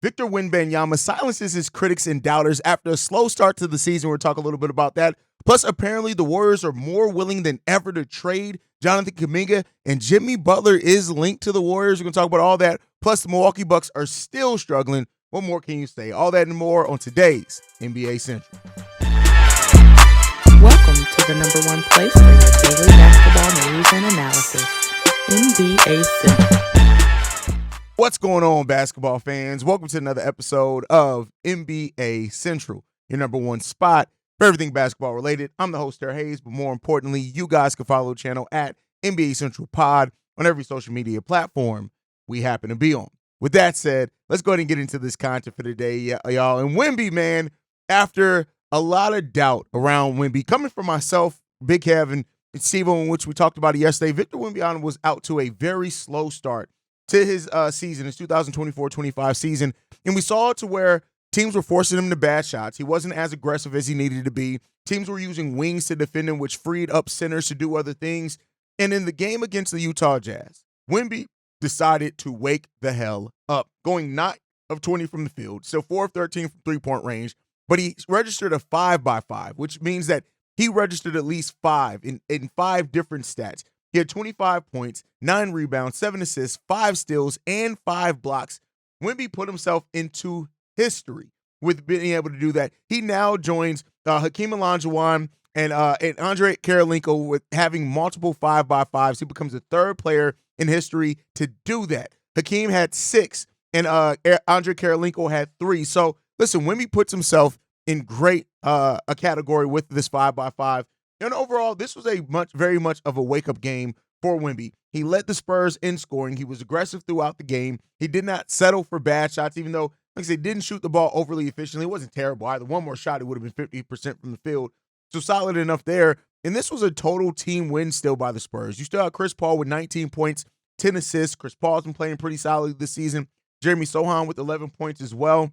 Victor Wembanyama silences his critics and doubters after a slow start to the season. We'll talk a little bit about that. Plus, apparently, the Warriors are more willing than ever to trade Jonathan Kaminga, and Jimmy Butler is linked to the Warriors. We're going to talk about all that. Plus, the Milwaukee Bucks are still struggling. What more can you say? All that and more on today's NBA Central. Welcome to the number one place for your daily basketball news and analysis, NBA Central. What's going on, basketball fans? Welcome to another episode of NBA Central, your number one spot for everything basketball related. I'm the host, Haize, but more importantly, you guys can follow the channel at NBA Central Pod on every social media platform we happen to be on. With that said, let's go ahead and get into this content for today, y'all. And Wemby, man, after a lot of doubt around Wemby, coming from myself, Big Kevin, and Steve, in which we talked about it yesterday, Victor Wembanyama was out to a very slow start to his season, his 2024-25 season. And we saw it to where teams were forcing him to bad shots. He wasn't as aggressive as he needed to be. Teams were using wings to defend him, which freed up centers to do other things. And in the game against the Utah Jazz, Wemby decided to wake the hell up, going 9 of 20 from the field, so 4 of 13 from three-point range, but he registered a 5x5, which means that he registered at least 5 in 5 different stats. He had 25 points, 9 rebounds, 7 assists, 5 steals, and 5 blocks. Wemby put himself into history with being able to do that. He now joins Hakeem Olajuwon and Andre Karolinko with having multiple 5x5s. He becomes the third player in history to do that. Hakeem had 6, and Andre Karolinko had 3. So, listen, Wemby puts himself in great a category with this 5x5. And overall, this was very much of a wake-up game for Wemby. He led the Spurs in scoring. He was aggressive throughout the game. He did not settle for bad shots, even though, like I said, didn't shoot the ball overly efficiently. It wasn't terrible either. One more shot, it would have been 50% from the field. So solid enough there. And this was a total team win still by the Spurs. You still have Chris Paul with 19 points, 10 assists. Chris Paul's been playing pretty solid this season. Jeremy Sohan with 11 points as well.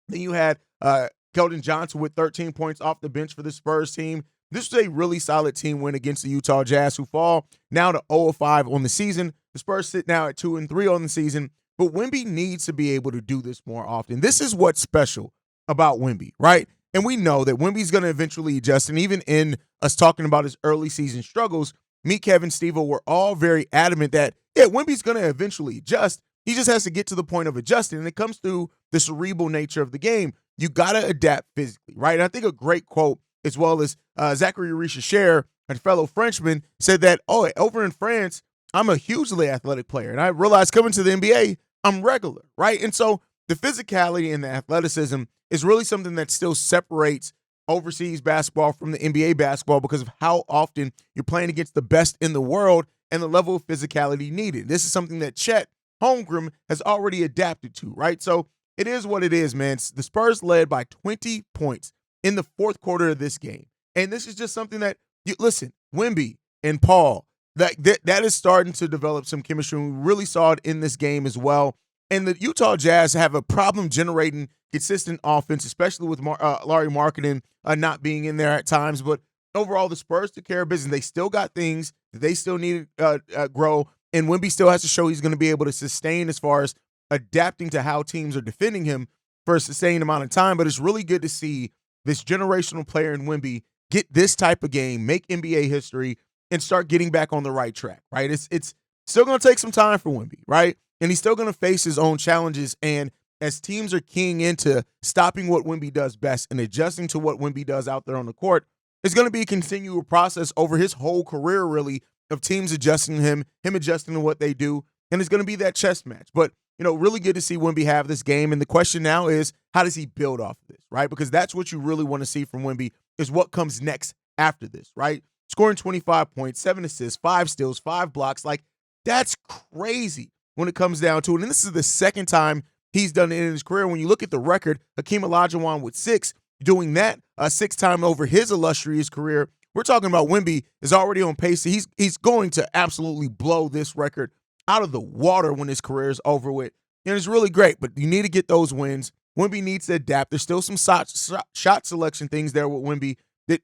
Then you had Keldon Johnson with 13 points off the bench for the Spurs team. This was a really solid team win against the Utah Jazz, who fall now to 0-5 on the season. The Spurs sit now at 2-3 on the season. But Wemby needs to be able to do this more often. This is what's special about Wemby, right? And we know that Wemby's going to eventually adjust. And even in us talking about his early season struggles, me, Kevin, Steve were all very adamant that, yeah, Wemby's going to eventually adjust. He just has to get to the point of adjusting. And it comes through the cerebral nature of the game. You got to adapt physically, right? And I think a great quote, as well as Zachary Richard, a fellow Frenchman, said that, over in France, I'm a hugely athletic player. And I realized coming to the NBA, I'm regular, right? And so the physicality and the athleticism is really something that still separates overseas basketball from the NBA basketball because of how often you're playing against the best in the world and the level of physicality needed. This is something that Chet Holmgren has already adapted to, right? So it is what it is, man. The Spurs led by 20 points in the fourth quarter of this game. And this is just something that, listen, Wemby and Paul, that is starting to develop some chemistry. We really saw it in this game as well. And the Utah Jazz have a problem generating consistent offense, especially with Larry Markkinen not being in there at times. But overall, the Spurs took care of business. They still got things that they still need to grow. And Wemby still has to show he's going to be able to sustain as far as adapting to how teams are defending him for a sustained amount of time. But it's really good to see this generational player in Wemby get this type of game, make NBA history, and start getting back on the right track, right? It's still going to take some time for Wemby, right? And he's still going to face his own challenges. And as teams are keying into stopping what Wemby does best and adjusting to what Wemby does out there on the court, it's going to be a continual process over his whole career, really, of teams adjusting him adjusting to what they do. And it's going to be that chess match. But, really good to see Wemby have this game. And the question now is, how does he build off of this, right? Because that's what you really want to see from Wemby is what comes next after this, right? Scoring 25 points, 7 assists, 5 steals, 5 blocks. Like, that's crazy when it comes down to it. And this is the second time he's done it in his career. When you look at the record, Hakeem Olajuwon with 6, doing that 6 times over his illustrious career. We're talking about Wemby is already on pace. He's going to absolutely blow this record out of the water when his career is over with. And it's really great, but you need to get those wins. Wemby needs to adapt. There's still some shot selection things there with Wemby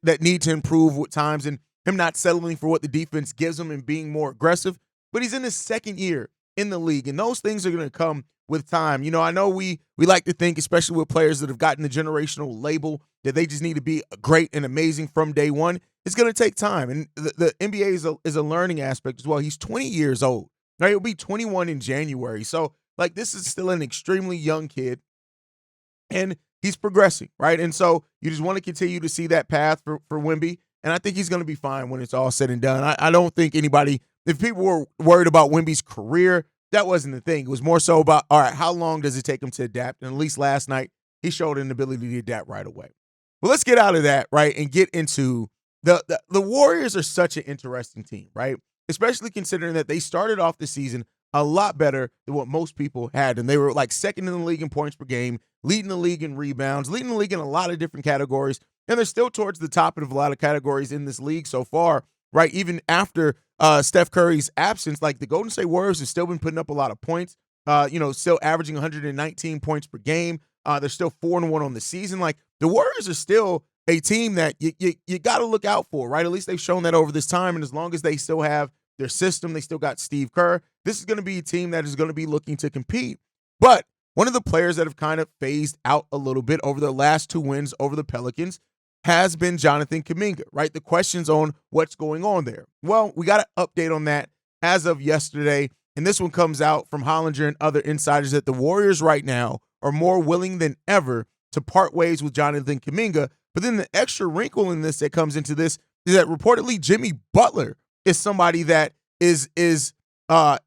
that need to improve with times, and him not settling for what the defense gives him and being more aggressive. But he's in his second year in the league. And those things are going to come with time. I know we like to think, especially with players that have gotten the generational label, that they just need to be great and amazing from day one. It's going to take time. And the NBA is a learning aspect as well. He's 20 years old. Right? He'll be 21 in January. So, this is still an extremely young kid. And he's progressing, right? And so you just want to continue to see that path for Wemby. And I think he's going to be fine when it's all said and done. I don't think anybody, if people were worried about Wemby's career, that wasn't the thing. It was more so about, all right, how long does it take him to adapt? And at least last night, he showed an ability to adapt right away. Well, let's get out of that, right, and get into the Warriors are such an interesting team, right? Especially considering that they started off the season a lot better than what most people had. And they were like second in the league in points per game, leading the league in rebounds, leading the league in a lot of different categories. And they're still towards the top of a lot of categories in this league so far, right? Even after Steph Curry's absence, like the Golden State Warriors have still been putting up a lot of points, still averaging 119 points per game. They're still 4-1 on the season. Like the Warriors are still a team that you got to look out for, right? At least they've shown that over this time. And as long as they still have their system, they still got Steve Kerr, this is going to be a team that is going to be looking to compete. But one of the players that have kind of phased out a little bit over their last 2 wins over the Pelicans has been Jonathan Kaminga, right? The questions on what's going on there. Well, we got an update on that as of yesterday, and this one comes out from Hollinger and other insiders that the Warriors right now are more willing than ever to part ways with Jonathan Kaminga. But then the extra wrinkle in this that comes into this is that reportedly Jimmy Butler is somebody that is a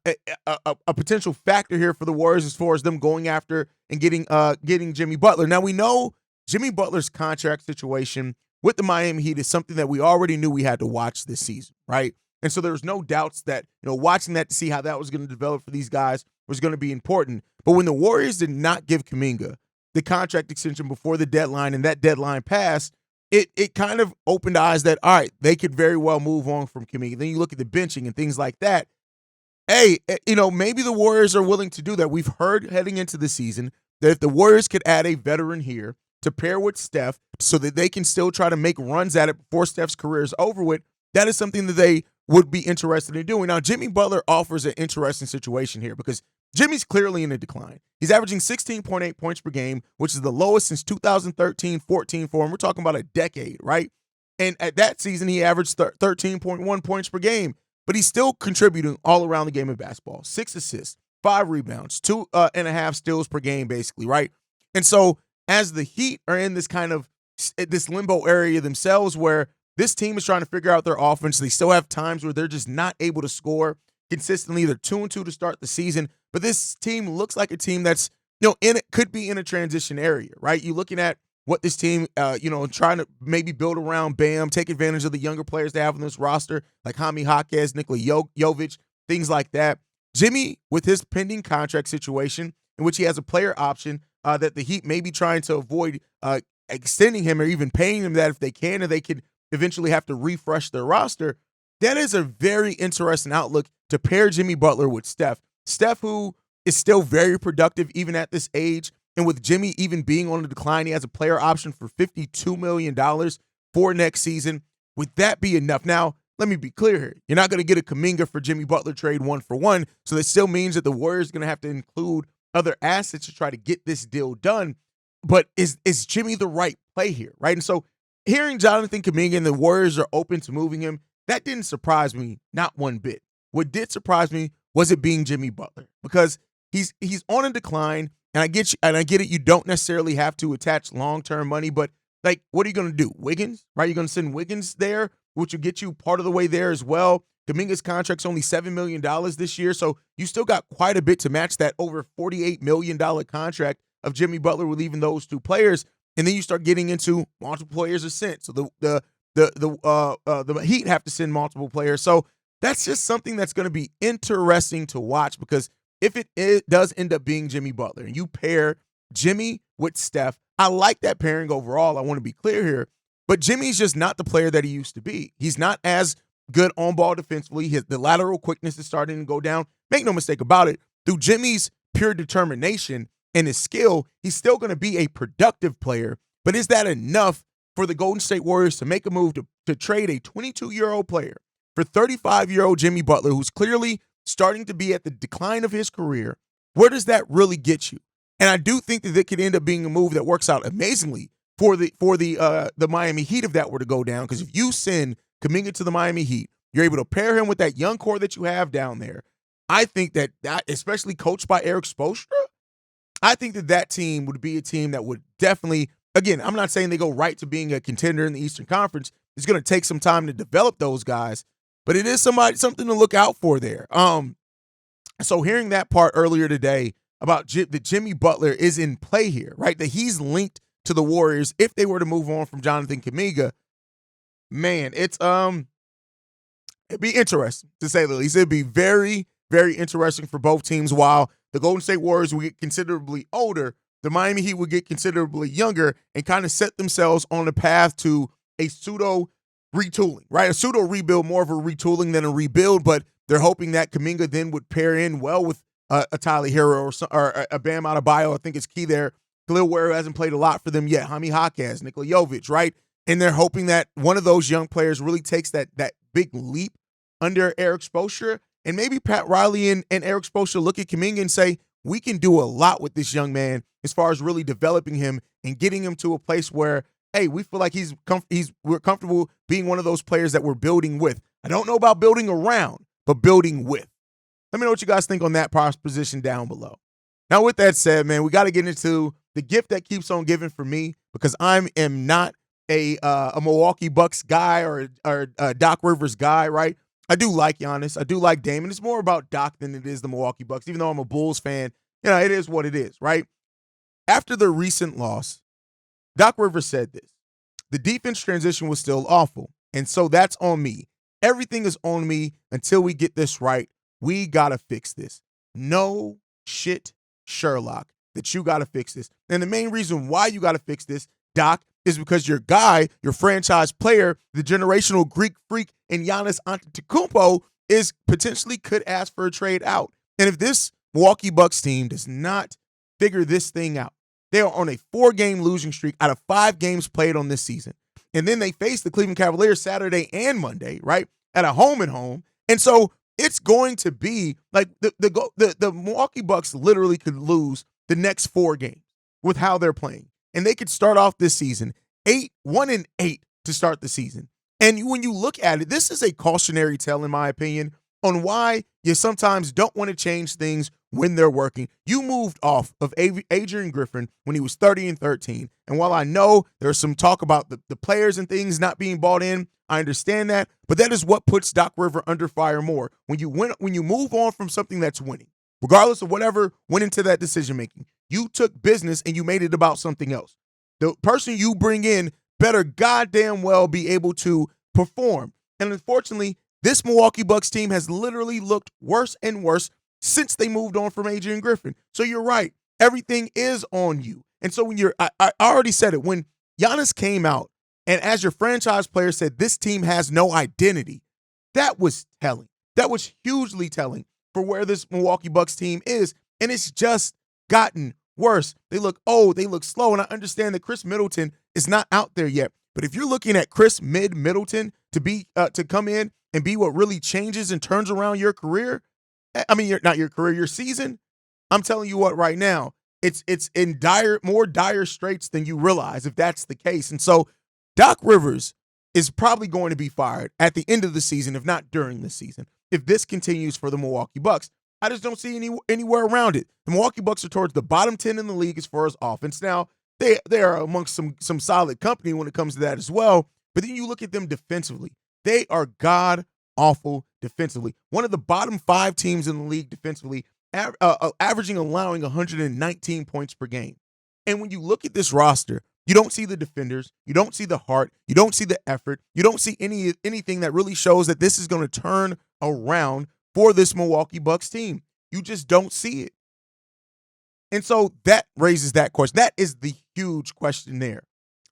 potential factor here for the Warriors as far as them going after and getting Jimmy Butler. Now we know Jimmy Butler's contract situation with the Miami Heat is something that we already knew we had to watch this season, right? And so there's no doubts that, watching that to see how that was going to develop for these guys was going to be important. But when the Warriors did not give Kuminga the contract extension before the deadline and that deadline passed, it kind of opened eyes that, all right, they could very well move on from Kuminga. Then you look at the benching and things like that. Hey, maybe the Warriors are willing to do that. We've heard heading into the season that if the Warriors could add a veteran here to pair with Steph so that they can still try to make runs at it before Steph's career is over with, that is something that they would be interested in doing. Now, Jimmy Butler offers an interesting situation here because Jimmy's clearly in a decline. He's averaging 16.8 points per game, which is the lowest since 2013-14 for him. We're talking about a decade, right? And at that season, he averaged 13.1 points per game, but he's still contributing all around the game of basketball. 6 assists, 5 rebounds, 2.5 steals per game, basically, right? And so as the Heat are in this kind of this limbo area themselves where this team is trying to figure out their offense, they still have times where they're just not able to score consistently. They're 2-2 to start the season, but this team looks like a team that's, could be in a transition area, right? You're looking at what this team, trying to maybe build around Bam, take advantage of the younger players they have on this roster, like Jaime Jaquez, Nikola Jovic, things like that. Jimmy, with his pending contract situation, in which he has a player option that the Heat may be trying to avoid extending him or even paying him that if they can, and they could eventually have to refresh their roster. That is a very interesting outlook to pair Jimmy Butler with Steph. Steph, who is still very productive even at this age, and with Jimmy even being on the decline, he has a player option for $52 million for next season. Would that be enough? Now, let me be clear here. You're not going to get a Kuminga for Jimmy Butler trade 1-for-1, so that still means that the Warriors are going to have to include other assets to try to get this deal done. But is Jimmy the right play here, right? And so hearing Jonathan Kaminga and the Warriors are open to moving him, that didn't surprise me, not one bit. What did surprise me was it being Jimmy Butler, because he's on a decline, and I get you, and I get it. You don't necessarily have to attach long-term money, but like, what are you going to do? Wiggins, right? You're going to send Wiggins there, which will get you part of the way there as well. Kuminga's contract's only $7 million this year, so you still got quite a bit to match that over $48 million contract of Jimmy Butler with even those two players. And then you start getting into multiple players are sent. So the Heat have to send multiple players. So that's just something that's going to be interesting to watch, because if it does end up being Jimmy Butler and you pair Jimmy with Steph, I like that pairing overall. I want to be clear here. But Jimmy's just not the player that he used to be. He's not as good on ball defensively. The lateral quickness is starting to go down. Make no mistake about it. Through Jimmy's pure determination and his skill, he's still going to be a productive player. But is that enough for the Golden State Warriors to make a move to trade a 22-year-old player for 35-year-old Jimmy Butler, who's clearly starting to be at the decline of his career, where does that really get you? And I do think that it could end up being a move that works out amazingly for the Miami Heat if that were to go down. Because if you send Kuminga to the Miami Heat, you're able to pair him with that young core that you have down there. I think that especially coached by Eric Spoelstra, I think that team would be a team that would definitely, again, I'm not saying they go right to being a contender in the Eastern Conference. It's going to take some time to develop those guys, but it is something to look out for there. So hearing that part earlier today about that Jimmy Butler is in play here, right? That he's linked to the Warriors if they were to move on from Jonathan Kaminga, man, it'd be interesting to say the least. It'd be very, very interesting for both teams. While the Golden State Warriors will get considerably older, the Miami Heat will get considerably younger and kind of set themselves on a path to a pseudo retooling, right? A pseudo rebuild, more of a retooling than a rebuild, but they're hoping that Kuminga then would pair in well with a Tyler Hero or a Bam Adebayo. I think it's key there. Khalil Ware hasn't played a lot for them yet. Jaime Jaquez, Nikola Jovic, right? And they're hoping that one of those young players really takes that big leap under Eric Spoelstra. And maybe Pat Riley and Eric Spoelstra look at Kuminga and say, we can do a lot with this young man as far as really developing him and getting him to a place where, hey, we feel like we're comfortable being one of those players that we're building with. I don't know about building around, but building with. Let me know what you guys think on that proposition down below. Now, with that said, man, we got to get into the gift that keeps on giving for me, because I am not a Milwaukee Bucks guy or a Doc Rivers guy, right? I do like Giannis. I do like Dame. It's more about Doc than it is the Milwaukee Bucks. Even though I'm a Bulls fan, it is what it is, right? After the recent loss, Doc Rivers said this: the defense transition was still awful, and so that's on me. Everything is on me until we get this right. We got to fix this. No shit, Sherlock, that you got to fix this. And the main reason why you got to fix this, Doc, is because your guy, your franchise player, the generational Greek freak in Giannis Antetokounmpo could ask for a trade out. And if this Milwaukee Bucks team does not figure this thing out, they are on a 4-game losing streak out of 5 games played on this season. And then they face the Cleveland Cavaliers Saturday and Monday, right, at a home and home. And so it's going to be like the Milwaukee Bucks literally could lose the next 4 games with how they're playing. And they could start off this season 1-8 to start the season. And when you look at it, this is a cautionary tale, in my opinion, on why you sometimes don't want to change things when they're working. You moved off of Adrian Griffin when he was 30-13. And while I know there's some talk about the players and things not being bought in, I understand that. But that is what puts Doc Rivers under fire more. When you move on from something that's winning, regardless of whatever went into that decision-making, you took business and you made it about something else. The person you bring in better goddamn well be able to perform. And unfortunately, this Milwaukee Bucks team has literally looked worse and worse since they moved on from Adrian Griffin. So you're right. Everything is on you. And so when I already said it, when Giannis came out and as your franchise player said, this team has no identity, that was telling. That was hugely telling for where this Milwaukee Bucks team is. And it's just gotten worse. They look old. They look slow. And I understand that Chris Middleton is not out there yet. But if you're looking at Chris Middleton to come in and be what really changes and turns around your career, your season, I'm telling you what right now, it's in more dire straits than you realize if that's the case. And so Doc Rivers is probably going to be fired at the end of the season, if not during the season, if this continues for the Milwaukee Bucks. I just don't see anywhere around it. The Milwaukee Bucks are towards the bottom 10 in the league as far as offense. Now, they are amongst some solid company when it comes to that as well. But then you look at them defensively. They are god-awful defensively. One of the bottom 5 teams in the league defensively, allowing 119 points per game. And when you look at this roster, you don't see the defenders. You don't see the heart. You don't see the effort. You don't see anything that really shows that this is going to turn around for this Milwaukee Bucks team. You just don't see it. And so that raises that question. That is the huge question there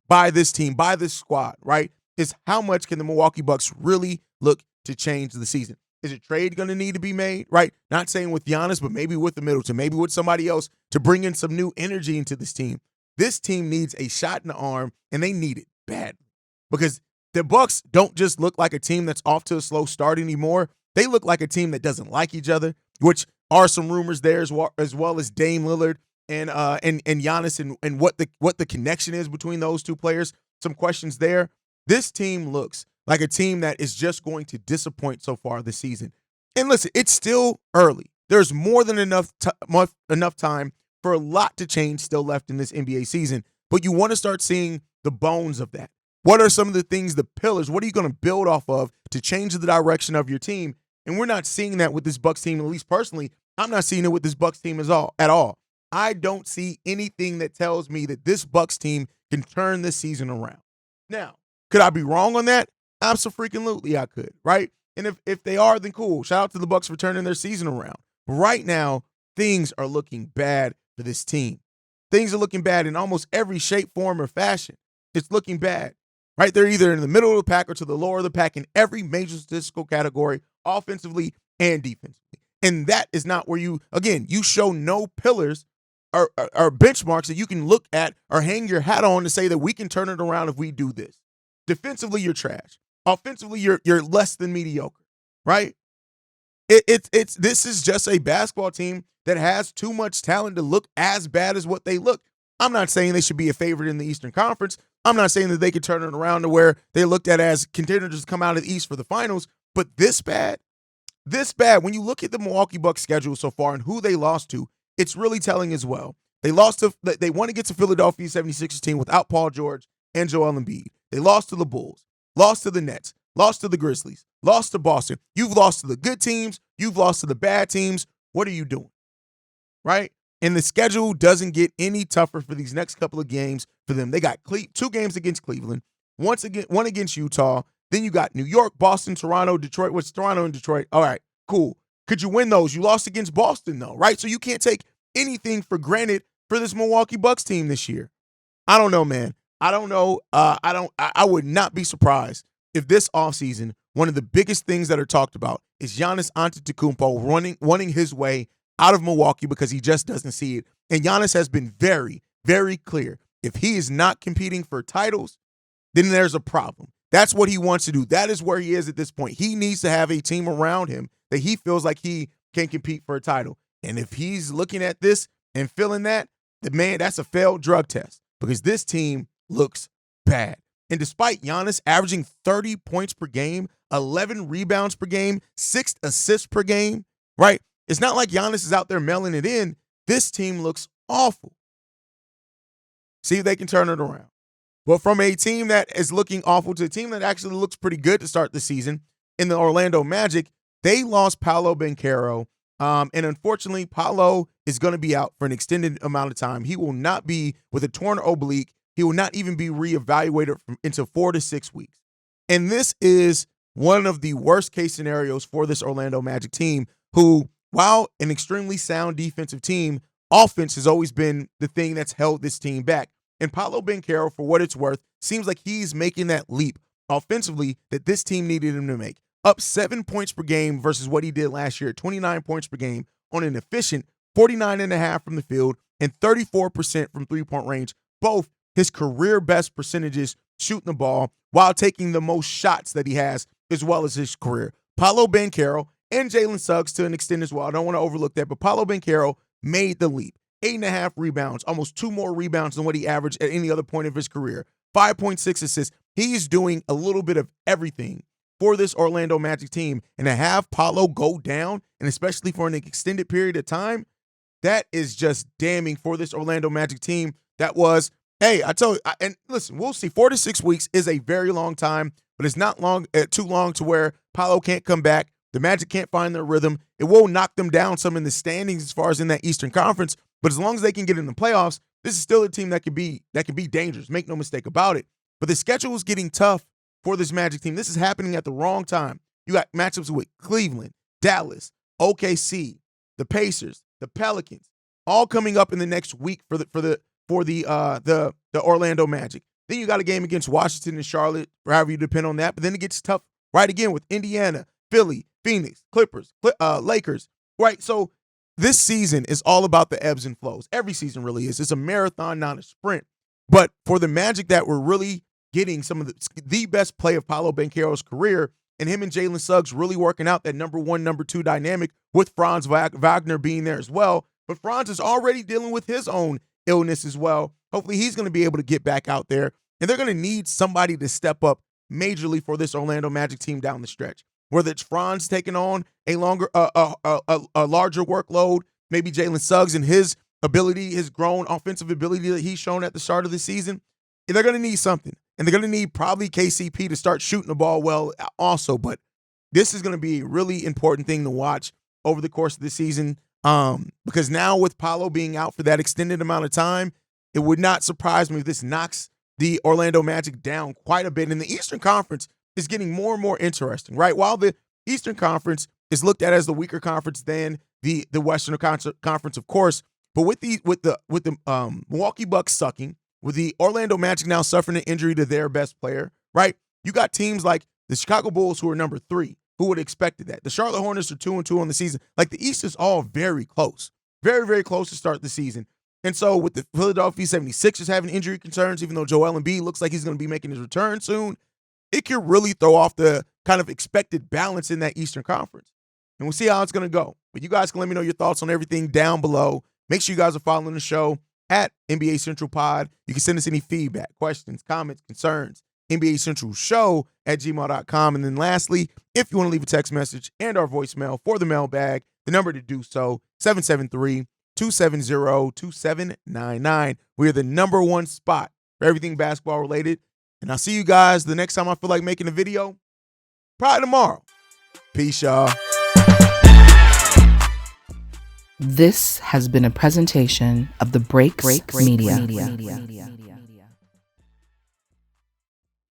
by this team, by this squad, right? Is how much can the Milwaukee Bucks really look to change the season? Is a trade going to need to be made, right? Not saying with Giannis, but maybe with the Middleton, maybe with somebody else to bring in some new energy into this team. This team needs a shot in the arm, and they need it badly because the Bucks don't just look like a team that's off to a slow start anymore. They look like a team that doesn't like each other, which are some rumors there as well as Dame Lillard and Giannis and what the connection is between those two players. Some questions there. This team looks like a team that is just going to disappoint so far this season. And listen, it's still early. There's more than enough time for a lot to change still left in this NBA season. But you want to start seeing the bones of that. What are some of the things, the pillars? What are you going to build off of to change the direction of your team? And we're not seeing that with this Bucks team, at least personally. I'm not seeing it with this Bucks team at all. I don't see anything that tells me that this Bucks team can turn this season around. Now, could I be wrong on that? Absolutely, I could, right? And if they are, then cool. Shout out to the Bucks for turning their season around. But right now, things are looking bad for this team. Things are looking bad in almost every shape, form, or fashion. It's looking bad, right? They're either in the middle of the pack or to the lower of the pack in every major statistical category, offensively and defensively. And that is not where you show no pillars or benchmarks that you can look at or hang your hat on to say that we can turn it around if we do this. Defensively, you're trash. Offensively, you're less than mediocre, right? This is just a basketball team that has too much talent to look as bad as what they look. I'm not saying they should be a favorite in the Eastern Conference. I'm not saying that they could turn it around to where they looked at as contenders to come out of the East for the finals, but this bad, when you look at the Milwaukee Bucks schedule so far and who they lost to, it's really telling as well. They won against the Philadelphia 76ers team without Paul George and Joel Embiid. They lost to the Bulls, lost to the Nets, lost to the Grizzlies, lost to Boston. You've lost to the good teams. You've lost to the bad teams. What are you doing? Right? And the schedule doesn't get any tougher for these next couple of games for them. They got 2 games against Cleveland, one against Utah. Then you got New York, Boston, Toronto, Detroit. What's Toronto and Detroit? All right, cool. Could you win those? You lost against Boston, though, right? So you can't take anything for granted for this Milwaukee Bucks team this year. I don't know, man. I don't know. I would not be surprised if this offseason, one of the biggest things that are talked about is Giannis Antetokounmpo running his way out of Milwaukee because he just doesn't see it. And Giannis has been very, very clear. If he is not competing for titles, then there's a problem. That's what he wants to do. That is where he is at this point. He needs to have a team around him that he feels like he can compete for a title. And if he's looking at this and feeling that, that's a failed drug test because this team looks bad. And despite Giannis averaging 30 points per game, 11 rebounds per game, 6 assists per game, right? It's not like Giannis is out there mailing it in. This team looks awful. See if they can turn it around. But from a team that is looking awful to a team that actually looks pretty good to start the season in the Orlando Magic, they lost Paolo Banchero. And unfortunately, Paolo is going to be out for an extended amount of time. He will not be with a torn oblique. He will not even be reevaluated into 4 to 6 weeks. And this is one of the worst case scenarios for this Orlando Magic team who, while an extremely sound defensive team, offense has always been the thing that's held this team back. And Paolo Banchero, for what it's worth, seems like he's making that leap offensively that this team needed him to make. Up 7 points per game versus what he did last year, 29 points per game on an efficient 49.5% from the field and 34% from three-point range, both his career best percentages shooting the ball while taking the most shots that he has as well as his career. Paolo Banchero and Jalen Suggs to an extent as well. I don't want to overlook that, but Paolo Banchero made the leap. 8.5 rebounds, almost 2 more rebounds than what he averaged at any other point of his career. 5.6 assists. He's doing a little bit of everything for this Orlando Magic team. And to have Paolo go down, and especially for an extended period of time, that is just damning for this Orlando Magic team. That was, hey, I told you, and listen, we'll see. 4 to 6 weeks is a very long time, but it's not too long to where Paolo can't come back. The Magic can't find their rhythm. It will knock them down some in the standings as far as in that Eastern Conference. But as long as they can get in the playoffs, this is still a team that can be dangerous. Make no mistake about it. But the schedule is getting tough for this Magic team. This is happening at the wrong time. You got matchups with Cleveland, Dallas, OKC, the Pacers, the Pelicans, all coming up in the next week for the Orlando Magic. Then you got a game against Washington and Charlotte, or however you depend on that. But then it gets tough right again with Indiana, Philly, Phoenix, Clippers, Lakers. Right, so this season is all about the ebbs and flows. Every season really is. It's a marathon, not a sprint. But for the Magic that were really getting some of the best play of Paolo Banchero's career, and him and Jalen Suggs really working out that number one, number two dynamic with Franz Wagner being there as well. But Franz is already dealing with his own illness as well. Hopefully he's going to be able to get back out there, and they're going to need somebody to step up majorly for this Orlando Magic team down the stretch. Whether it's Franz taking on a larger workload, maybe Jalen Suggs and his ability, his grown offensive ability that he's shown at the start of the season, they're going to need something. And they're going to need probably KCP to start shooting the ball well also. But this is going to be a really important thing to watch over the course of the season, because now with Paolo being out for that extended amount of time, it would not surprise me if this knocks the Orlando Magic down quite a bit. And the Eastern Conference is getting more and more interesting, right? While the Eastern Conference is looked at as the weaker conference than the Western Conference, of course, but with the Milwaukee Bucks sucking, with the Orlando Magic now suffering an injury to their best player, right? You got teams like the Chicago Bulls, who are number 3. Who would have expected that? The Charlotte Hornets are 2-2 on the season. Like, the East is all very close. Very, very close to start the season. And so with the Philadelphia 76ers having injury concerns, even though Joel Embiid looks like he's going to be making his return soon, it could really throw off the kind of expected balance in that Eastern Conference. And we'll see how it's going to go. But you guys can let me know your thoughts on everything down below. Make sure you guys are following the show at NBA Central Pod. You can send us any feedback, questions, comments, concerns, NBA Central Show at gmail.com. And then lastly, if you want to leave a text message and our voicemail for the mailbag, the number to do so, 773-270-2799. We are the number one spot for everything basketball related. And I'll see you guys the next time I feel like making a video, probably tomorrow. Peace, y'all. This has been a presentation of the Break Media.